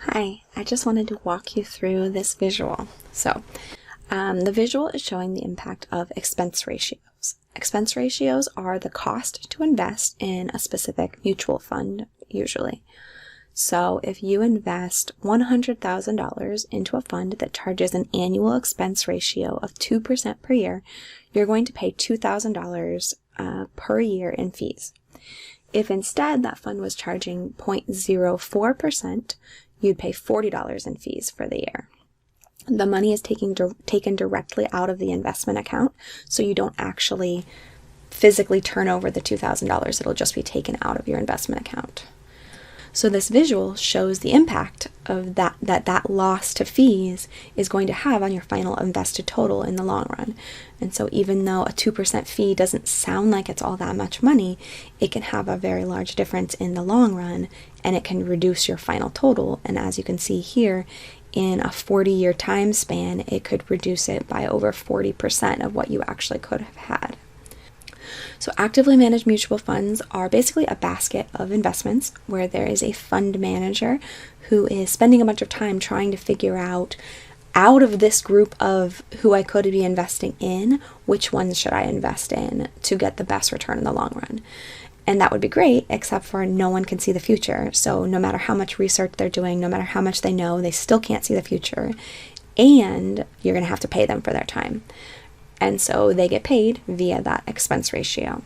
Hi, I just wanted to walk you through this visual. The visual is showing the impact of expense ratios. Expense ratios are the cost to invest in a specific mutual fund, usually. So if you invest $100,000 into a fund that charges an annual expense ratio of 2% per year, you're going to pay $2,000 per year in fees. If instead that fund was charging 0.04%, you'd pay $40 in fees for the year. The money is taken directly out of the investment account, so you don't actually physically turn over the $2,000. It'll just be taken out of your investment account. So this visual shows the impact of that loss to fees is going to have on your final invested total in the long run. And so even though a 2% fee doesn't sound like it's all that much money, it can have a very large difference in the long run, and it can reduce your final total. And as you can see here, in a 40-year time span, it could reduce it by over 40% of what you actually could have had. So actively managed mutual funds are basically a basket of investments where there is a fund manager who is spending a bunch of time trying to figure out of this group of who I could be investing in, which ones should I invest in to get the best return in the long run. And that would be great, except for no one can see the future. So no matter how much research they're doing, no matter how much they know, they still can't see the future. And you're going to have to pay them for their time. And so they get paid via that expense ratio.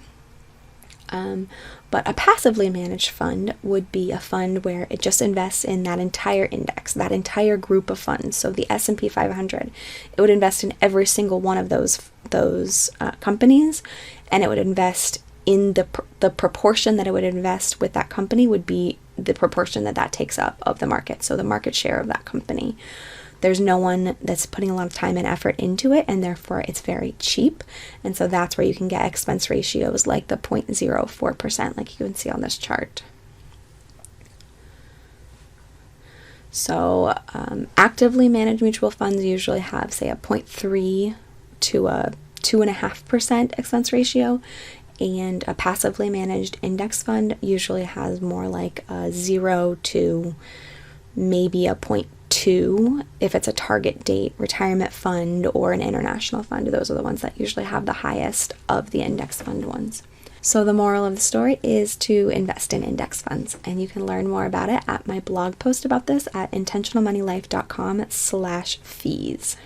But a passively managed fund would be a fund where it just invests in that entire index, that entire group of funds. So the S&P 500, it would invest in every single one of those companies, and it would invest in the proportion that it would invest with that company would be the proportion that takes up of the market. So the market share of that company. There's no one that's putting a lot of time and effort into it, and therefore it's very cheap. And so that's where you can get expense ratios like the 0.04%, like you can see on this chart. So actively managed mutual funds usually have, say, a 0.3 to a 2.5% expense ratio, and a passively managed index fund usually has more like a 0 to maybe a 0.2 if it's a target date retirement fund or an international fund. Those are the ones that usually have the highest of the index fund ones. So the moral of the story is to invest in index funds, and you can learn more about it at my blog post about this at intentionalmoneylife.com/fees.